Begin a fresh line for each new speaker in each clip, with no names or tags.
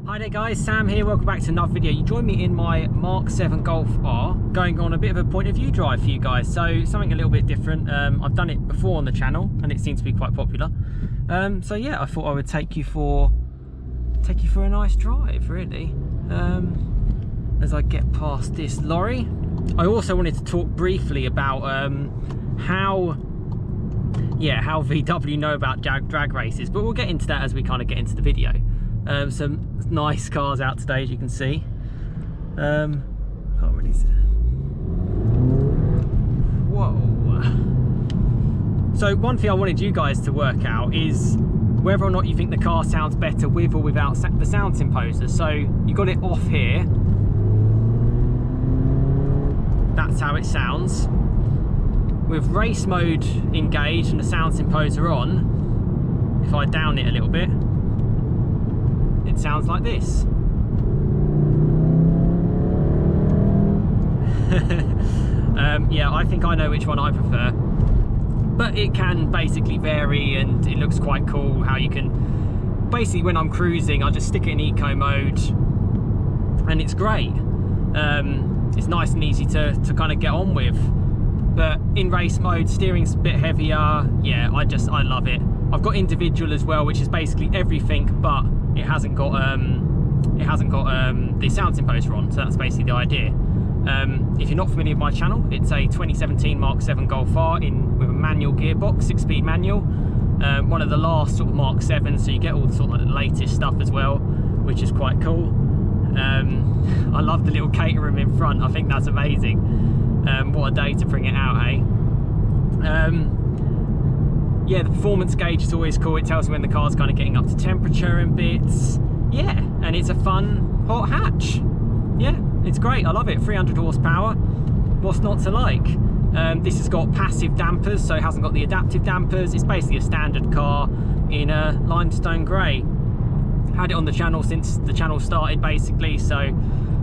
Hi there guys, Sam here, welcome back to another video. You join me in my MK7 Golf R, going on a bit of a point of view drive for you guys. So something a little bit different. I've done it before on the channel and it seems to be quite popular. So yeah, I thought I would take you for a nice drive, really. As I get past this lorry. I also wanted to talk briefly about how VW know about drag races, but we'll get into that as we kind of get into the video. Some nice cars out today, as you can see. Can't really see. Whoa. So one thing I wanted you guys to work out is whether or not you think the car sounds better with or without the sound imposer. So you got it off here. That's how it sounds. With race mode engaged and the sound imposer on, if I down it a little bit, it sounds like this. Yeah, I think I know which one I prefer, but it can basically vary, and it looks quite cool how you can basically, when I'm cruising, I just stick it in eco mode and it's great. It's nice and easy to kind of get on with, but in race mode, steering's a bit heavier. Yeah, I love it. I've got individual as well, which is basically everything, but it hasn't got the sound imposer on, so that's basically the idea. If you're not familiar with my channel, it's a 2017 MK7 Golf R with a manual gearbox, 6-speed manual. One of the last sort of Mk7, so you get all the sort of the latest stuff as well, which is quite cool. I love the little cater room in front. I think that's amazing. What a day to bring it out, eh? Yeah, the performance gauge is always cool. It tells you when the car's kind of getting up to temperature and bits. Yeah, and it's a fun hot hatch. Yeah, it's great. I love it. 300 horsepower. What's not to like? This has got passive dampers, so it hasn't got the adaptive dampers. It's basically a standard car in a limestone grey. Had it on the channel since the channel started, basically. So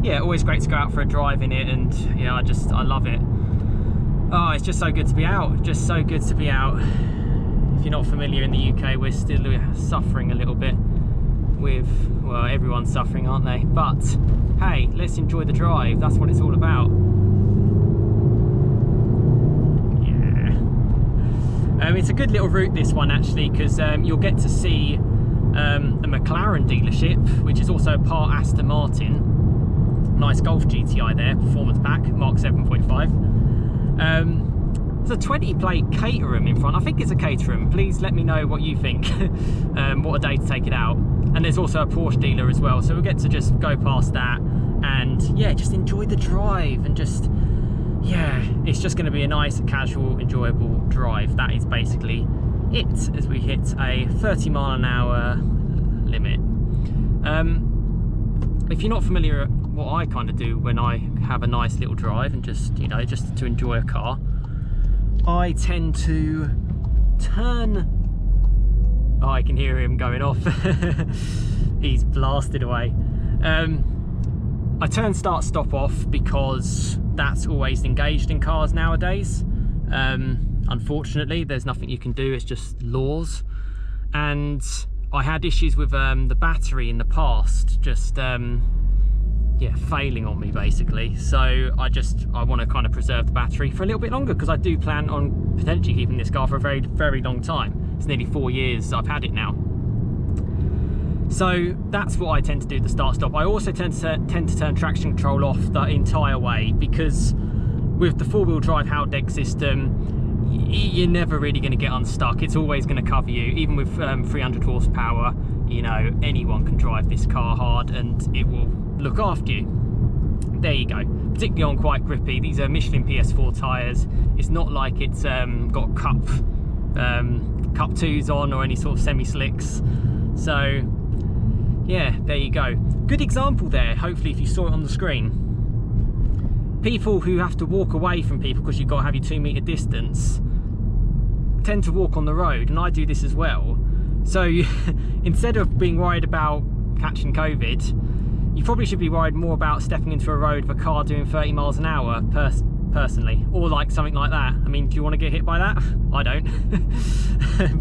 yeah, always great to go out for a drive in it, and yeah, I love it. Oh, it's just so good to be out. Just so good to be out. If you're not familiar, in the UK, we're still suffering a little bit with, well, everyone's suffering, aren't they? But hey, let's enjoy the drive. That's what it's all about. Yeah. It's a good little route, this one, actually, because you'll get to see a McLaren dealership, which is also a part Aston Martin. Nice Golf GTI there, performance pack, Mark 7.5. There's a 20-plate caterum in front. I think it's a caterum. Please let me know what you think. What a day to take it out. And there's also a Porsche dealer as well, so we'll get to just go past that and yeah, just enjoy the drive, and just, yeah, it's just going to be a nice, casual, enjoyable drive. That is basically it, as we hit a 30-mile-an-hour limit. If you're not familiar with what I kind of do when I have a nice little drive and just, you know, just to enjoy a car, I tend to turn. Oh, I can hear him going off. He's blasted away. I turn start stop off because that's always engaged in cars nowadays. Unfortunately, there's nothing you can do. It's just laws. And I had issues with the battery in the past, just yeah, failing on me basically. So I want to kind of preserve the battery for a little bit longer, because I do plan on potentially keeping this car for a very, very long time. It's nearly 4 years I've had it now. So that's what I tend to do, the start stop. I also tend to turn traction control off the entire way, because with the 4-wheel drive Howdeck system, you're never really going to get unstuck. It's always going to cover you. Even with 300 horsepower, you know, anyone can drive this car hard and it will look after you. There you go. Particularly on quite grippy. These are Michelin PS4 tyres. It's not like it's got cup 2s on or any sort of semi-slicks. So yeah, there you go. Good example there, hopefully, if you saw it on the screen. People who have to walk away from people because you've got to have your 2-metre distance tend to walk on the road, and I do this as well. So instead of being worried about catching COVID, you probably should be worried more about stepping into a road with a car doing 30 miles an hour personally, or like something like that. I mean, do you want to get hit by that? I don't.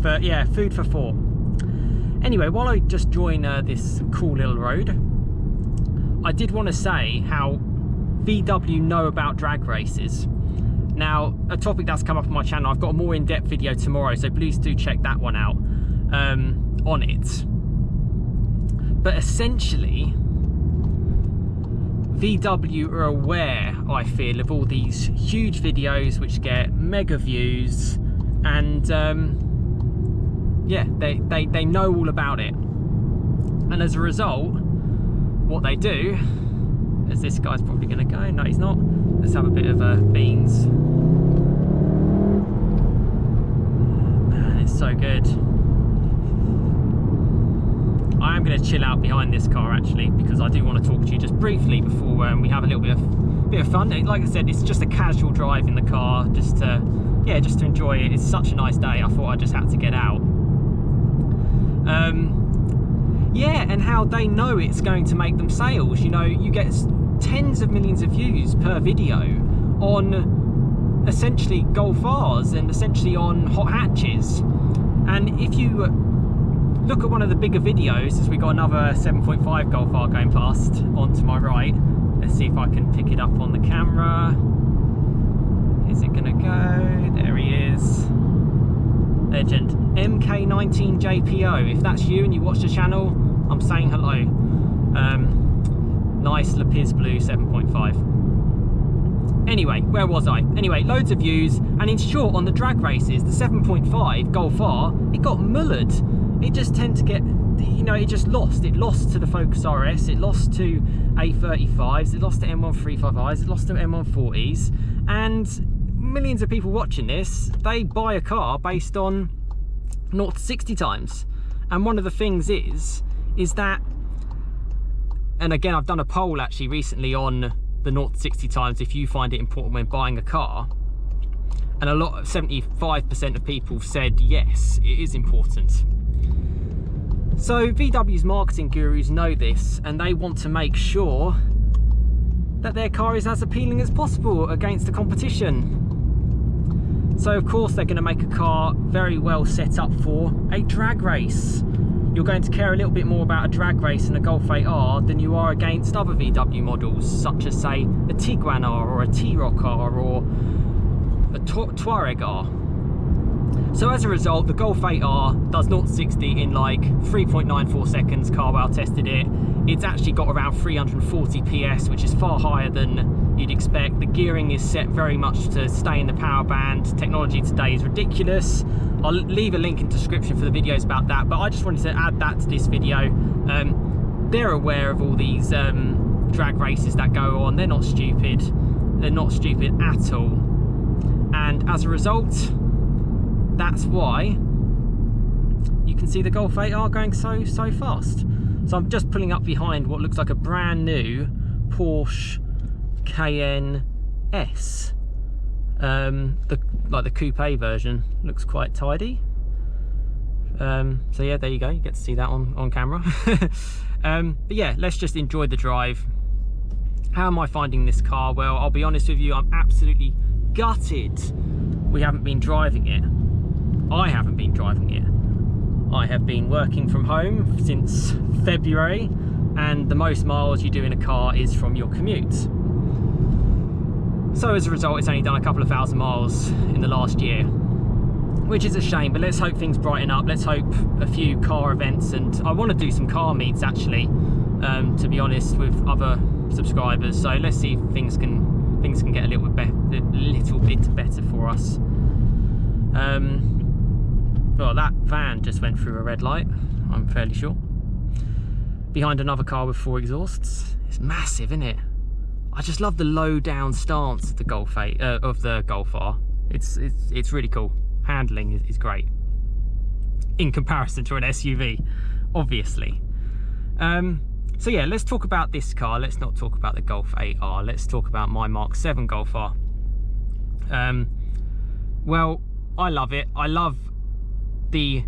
But yeah, food for thought. Anyway, while I just join this cool little road, I did want to say how VW know about drag races. Now, a topic that's come up on my channel, I've got a more in-depth video tomorrow, so please do check that one out on it. But essentially, VW are aware, I feel, of all these huge videos which get mega views, and yeah, they know all about it. And as a result, what they do, as this guy's probably going to go, no he's not, let's have a bit of beans. Man, it's so good. I am going to chill out behind this car actually, because I do want to talk to you just briefly before we have a little bit of fun. Like I said, it's just a casual drive in the car, just to enjoy it. It's such a nice day, I thought I just had to get out. Yeah, and how they know it's going to make them sales. You know, you get tens of millions of views per video on essentially Golf Rs and essentially on hot hatches. And if you look at one of the bigger videos, as we got another 7.5 Golf R going past onto my right. Let's see if I can pick it up on the camera. Is it gonna go? There he is. Legend. MK19 JPO. If that's you and you watch the channel, I'm saying hello. Nice Lapis Blue 7.5. Anyway, where was I? Anyway, loads of views, and in short, on the drag races, the 7.5 Golf R, it got mullered. It just tended to get, you know, it just lost. It lost to the Focus RS, it lost to A35s, it lost to M1355s, it lost to M140s, and millions of people watching this, they buy a car based on 0 to 60 times. And one of the things is that, and again, I've done a poll actually recently on the 0 to 60 times if you find it important when buying a car, and 75% of people said yes, it is important. So VW's marketing gurus know this, and they want to make sure that their car is as appealing as possible against the competition. So of course they're going to make a car very well set up for a drag race. You're going to care a little bit more about a drag race in a Golf 8R than you are against other VW models, such as say a Tiguan R or a T-Roc R or a Touareg R. So as a result, the Golf 8R does 0 to 60 in like 3.94 seconds. Carwell tested it. It's actually got around 340 PS, which is far higher than you'd expect. The gearing is set very much to stay in the power band. Technology today is ridiculous. I'll leave a link in the description for the videos about that, but I just wanted to add that to this video. They're aware of all these drag races that go on. They're not stupid. They're not stupid at all. And as a result, that's why you can see the Golf 8R going so fast. So I'm just pulling up behind what looks like a brand new Porsche Cayenne S. Like the coupe version looks quite tidy. So yeah, there you go. You get to see that on camera. But yeah, let's just enjoy the drive. How am I finding this car? Well, I'll be honest with you, I'm absolutely gutted we haven't been driving it. I haven't been driving it. I have been working from home since February, and the most miles you do in a car is from your commute. So as a result, it's only done a couple of thousand miles in the last year, which is a shame, but let's hope things brighten up. Let's hope a few car events, and I want to do some car meets actually, to be honest, with other subscribers. So let's see if things can get a little bit better for us. Well, that van just went through a red light, I'm fairly sure. Behind another car with 4 exhausts. It's massive, isn't it? I just love the low down stance of the Golf R. It's really cool. Handling is great in comparison to an SUV, obviously. So yeah, let's talk about this car. Let's not talk about the Golf 8R. Let's talk about my MK7 Golf R. Well, I love it. I love the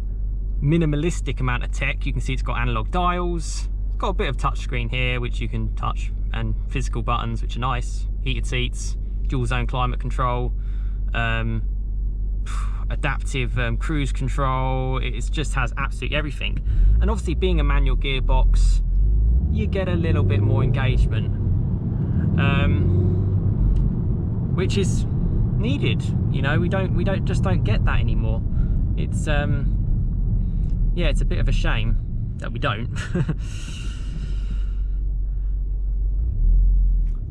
minimalistic amount of tech. You can see it's got analog dials. It's got a bit of touchscreen here, which you can touch, and physical buttons, which are nice. Heated seats, dual zone climate control. adaptive cruise control. It just has absolutely everything. And obviously being a manual gearbox, you get a little bit more engagement, which is needed. You know, we don't get that anymore. It's yeah, it's a bit of a shame that we don't.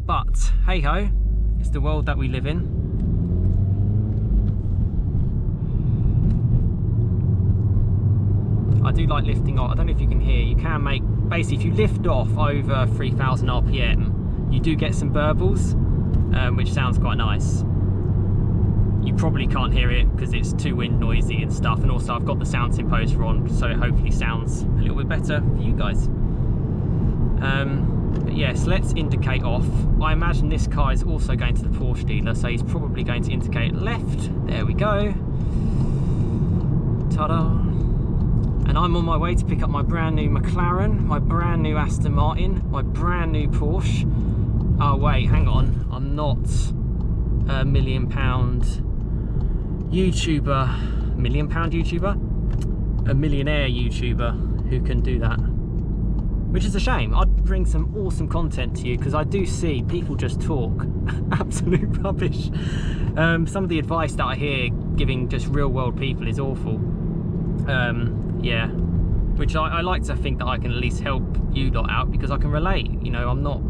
But hey ho, it's the world that we live in. I do like lifting off. I don't know if you can hear, you can make, basically if you lift off over 3000 RPM, you do get some burbles, which sounds quite nice. You probably can't hear it because it's too wind noisy and stuff, and also I've got the sound imposer on, so it hopefully sounds a little bit better for you guys. But yes, let's indicate off. I imagine this car is also going to the Porsche dealer, so he's probably going to indicate left. There we go. Ta-da. And I'm on my way to pick up my brand new McLaren, my brand new Aston Martin, my brand new Porsche. Oh wait, hang on. I'm not a £1 million YouTuber. £1 million YouTuber? A millionaire YouTuber who can do that. Which is a shame. I'd bring some awesome content to you because I do see people just talk absolute rubbish. Some of the advice that I hear giving just real world people is awful. Yeah, which I like to think that I can at least help you lot out because I can relate. You know, I'm not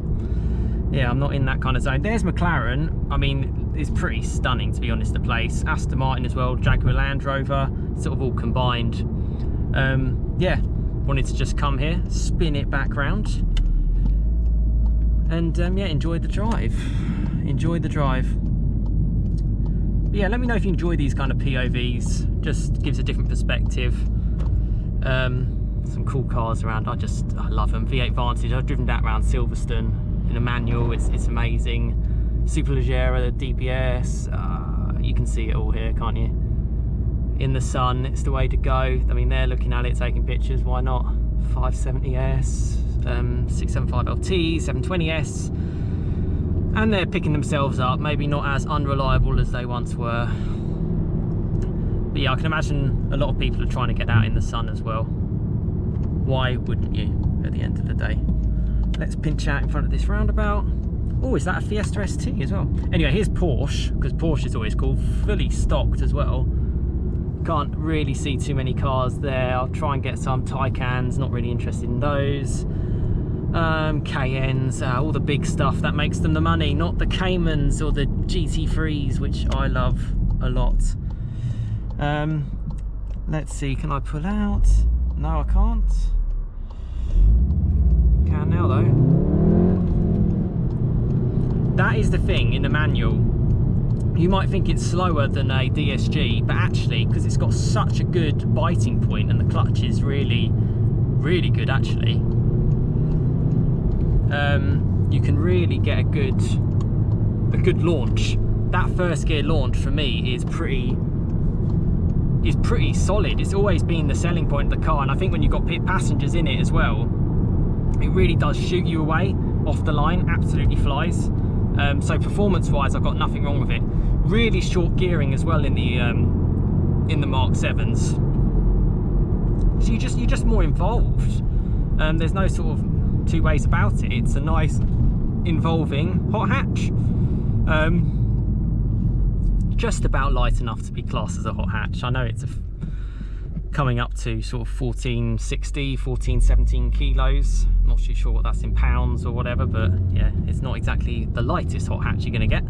in that kind of zone. There's McLaren. I mean, it's pretty stunning, to be honest, the place. Aston Martin as well, Jaguar Land Rover, sort of all combined. Yeah, wanted to just come here, spin it back round, and yeah, enjoy the drive. Enjoy the drive. But yeah, let me know if you enjoy these kind of POVs. Just gives a different perspective. Some cool cars around. I love them. V8 Vantage. I've driven that around Silverstone in a manual. It's amazing. Superleggera, the DPS. You can see it all here, can't you? In the sun, it's the way to go. I mean, they're looking at it, taking pictures. Why not? 570S, 675LT, 720S, and they're picking themselves up. Maybe not as unreliable as they once were. But yeah, I can imagine a lot of people are trying to get out in the sun as well. Why wouldn't you at the end of the day? Let's pinch out in front of this roundabout. Oh, is that a Fiesta ST as well? Anyway, here's Porsche, because Porsche is always cool, fully stocked as well. Can't really see too many cars there. I'll try and get some Taycans, not really interested in those. Cayennes, all the big stuff that makes them the money, not the Caymans or the GT3s, which I love a lot. Let's see, can I pull out? No, I can't. Can now though. That is the thing in the manual. You might think it's slower than a DSG, but actually, because it's got such a good biting point and the clutch is really, really good actually, you can really get a good launch. That first gear launch for me is pretty solid. It's always been the selling point of the car, and I think when you've got passengers in it as well, it really does shoot you away off the line. Absolutely flies. So performance wise, I've got nothing wrong with it. Really short gearing as well in the Mark 7s, so you're just more involved. There's no sort of two ways about it. It's a nice involving hot hatch, just about light enough to be classed as a hot hatch. I know it's coming up to sort of 1460, 1417 kilos. Not too sure what that's in pounds or whatever, but yeah, it's not exactly the lightest hot hatch you're gonna get.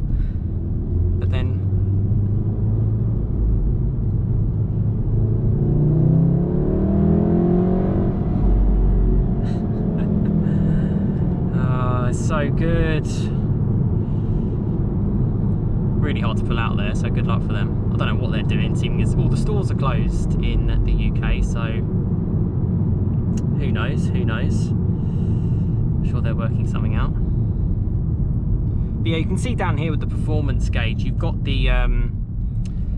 But then it's so good. Really hard to pull out there, so good luck for them. I don't know what they're doing, seeing as all the stores are closed in the UK, so who knows, who knows. I'm sure they're working something out. But yeah, you can see down here with the performance gauge, you've got the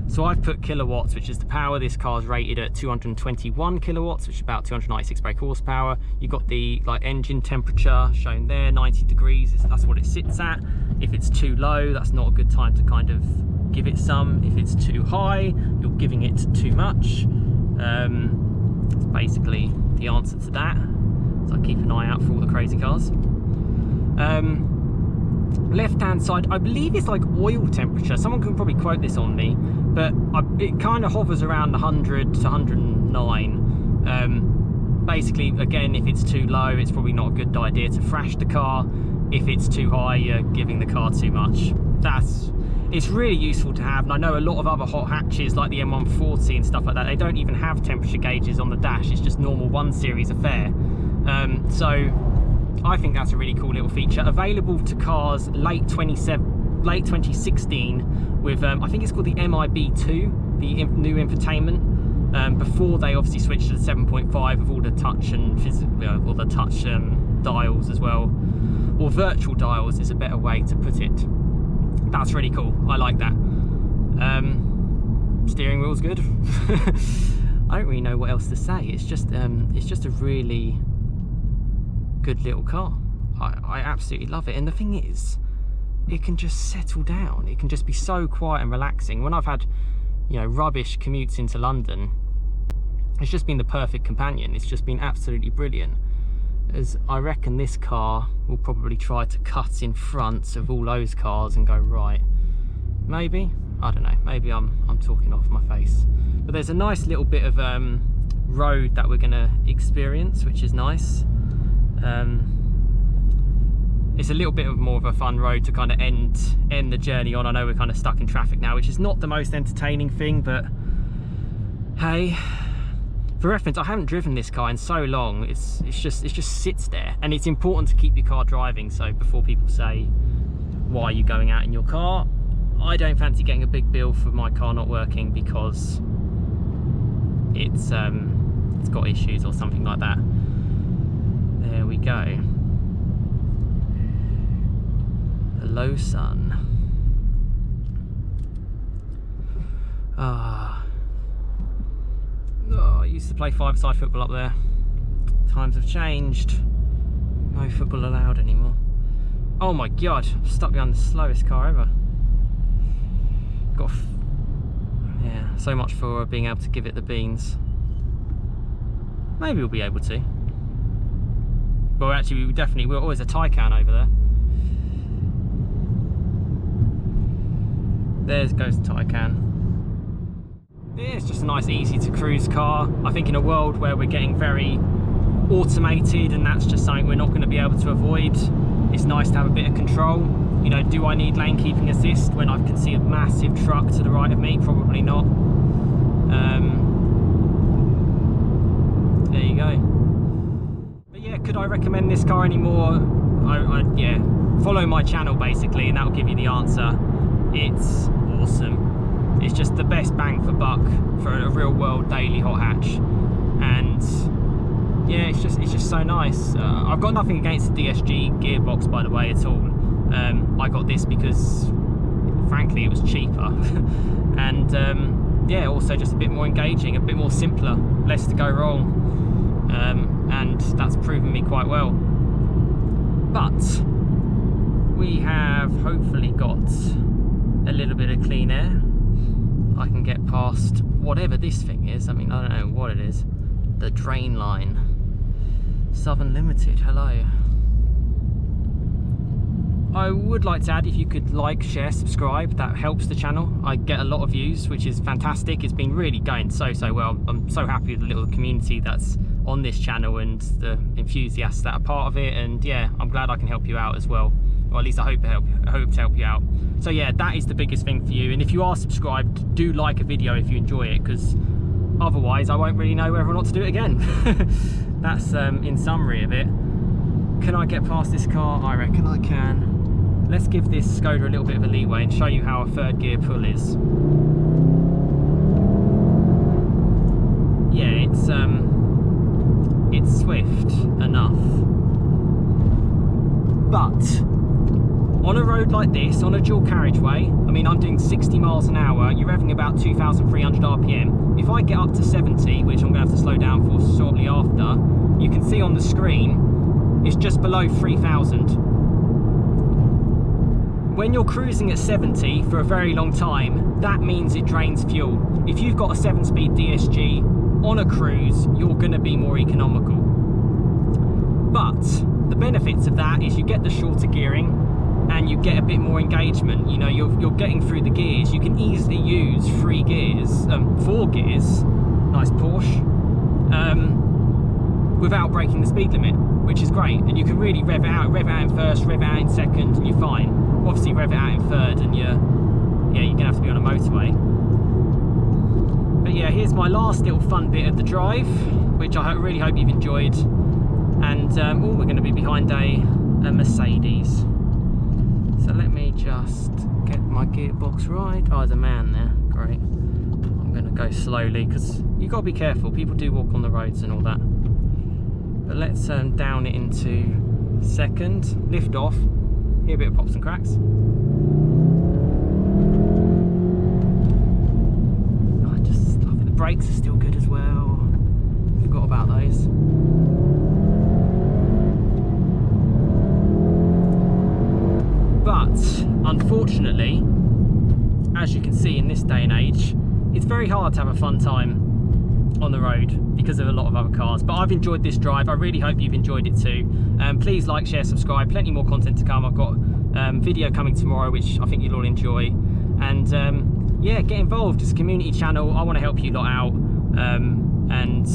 So I've put kilowatts, which is the power. This car's rated at 221 kilowatts, which is about 296 brake horsepower. You've got the like engine temperature shown there, 90 degrees, that's what it sits at. If it's too low, that's not a good time to kind of give it some. If it's too high, you're giving it too much. That's basically the answer to that. So I keep an eye out for all the crazy cars. Left hand side, I believe it's like oil temperature. Someone can probably quote this on me, but it kind of hovers around 100 to 109. Basically, again, if it's too low, it's probably not a good idea to thrash the car. If it's too high, you're giving the car too much. It's really useful to have, and I know a lot of other hot hatches like the M140 and stuff like that, they don't even have temperature gauges on the dash. It's just normal 1 Series affair. So I think that's a really cool little feature. Available to cars late 2016 with, I think it's called the MIB2, the new infotainment. Before they obviously switched to the 7.5 with all the touch and all the touch dials as well, or virtual dials is a better way to put it. That's really cool. I like that. Steering wheel's good. I don't really know what else to say. It's just a really good little car. I absolutely love it. And the thing is, it can just settle down. It can just be so quiet and relaxing. When I've had, you know, rubbish commutes into London, it's just been the perfect companion. It's just been absolutely brilliant. As I reckon this car will probably try to cut in front of all those cars and go right. Maybe, I don't know, maybe I'm talking off my face. But there's a nice little bit of road that we're gonna experience, which is nice. It's a little bit more of a fun road to kind of end the journey on. I know we're kind of stuck in traffic now, which is not the most entertaining thing, but hey, for reference, I haven't driven this car in so long. It just sits there, and it's important to keep your car driving. So before people say, why are you going out in your car, I don't fancy getting a big bill for my car not working because it's got issues or something like that. There we go. Hello, sun. Oh, I used to play five-a-side football up there. Times have changed. No football allowed anymore. Oh my god, I'm stuck behind the slowest car ever. Yeah, so much for being able to give it the beans. Maybe we'll be able to. Well, actually, we're always a Taycan over there. There goes the Taycan. Yeah, it's just a nice, easy to cruise car. I think in a world where we're getting very automated and that's just something we're not going to be able to avoid, it's nice to have a bit of control. You know, do I need lane keeping assist when I can see a massive truck to the right of me? Probably not. There you go. But yeah, could I recommend this car anymore? Yeah, follow my channel basically and that'll give you the answer. It's awesome. It's just the best bang for buck for a real world daily hot hatch, and yeah, it's just so nice. I've got nothing against the DSG gearbox, by the way, at all. I got this because frankly it was cheaper and yeah, also just a bit more engaging, a bit more simpler, less to go wrong, and that's proven me quite well. But we have hopefully got a little bit of clean air. I can get past whatever this thing is. I mean, I don't know what it is. The drain line. Southern Limited, hello. I would like to add, if you could like, share, subscribe, that helps the channel. I get a lot of views, which is fantastic. It's been really going so well. I'm so happy with the little community that's on this channel and the enthusiasts that are part of it, and yeah, I'm glad I can help you out as well. Or at least I hope to help you out. So yeah, that is the biggest thing for you. And if you are subscribed, do like a video if you enjoy it, because otherwise I won't really know whether or not to do it again. That's in summary of it. Can I get past this car? I reckon I can. Let's give this Skoda a little bit of a leeway and show you how a third gear pull is. Yeah, it's swift enough. But on a road like this, on a dual carriageway, I mean, I'm doing 60 miles an hour, you're revving about 2,300 RPM. If I get up to 70, which I'm going to have to slow down for shortly after, you can see on the screen, it's just below 3,000. When you're cruising at 70 for a very long time, that means it drains fuel. If you've got a 7-speed DSG on a cruise, you're going to be more economical. But the benefits of that is you get the shorter gearing and you get a bit more engagement. You know, you're getting through the gears. You can easily use 4 gears, nice Porsche, without breaking the speed limit, which is great. And you can really rev it out in first, rev it out in second, and you're fine. Obviously rev it out in third and you're gonna have to be on a motorway. But yeah, here's my last little fun bit of the drive, which I really hope you've enjoyed. And we're going to be behind a Mercedes. So let me just get my gearbox right. Oh, there's a man there. Great. I'm going to go slowly because you've got to be careful. People do walk on the roads and all that. But let's down it into second. Lift off. Hear a bit of pops and cracks. Oh, I just love it. The brakes are still good as well. Forgot about those. But unfortunately, as you can see in this day and age, it's very hard to have a fun time on the road because of a lot of other cars. But I've enjoyed this drive. I really hope you've enjoyed it too. Please like, share, subscribe. Plenty more content to come. I've got video coming tomorrow, which I think you'll all enjoy. And yeah, get involved. It's a community channel. I want to help you lot out. And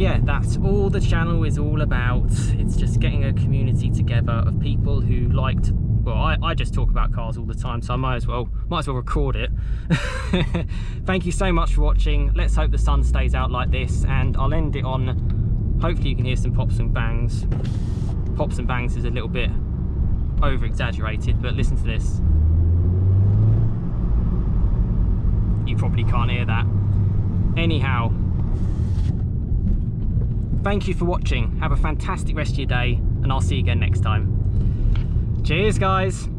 yeah, that's all the channel is all about. It's just getting a community together of people who like to, well, I just talk about cars all the time, so I might as well record it. Thank you so much for watching. Let's hope the sun stays out like this, and I'll end it on, hopefully you can hear some pops and bangs. Pops and bangs is a little bit over exaggerated, but listen to this. You probably can't hear that. Anyhow, thank you for watching. Have a fantastic rest of your day, and I'll see you again next time. Cheers, guys.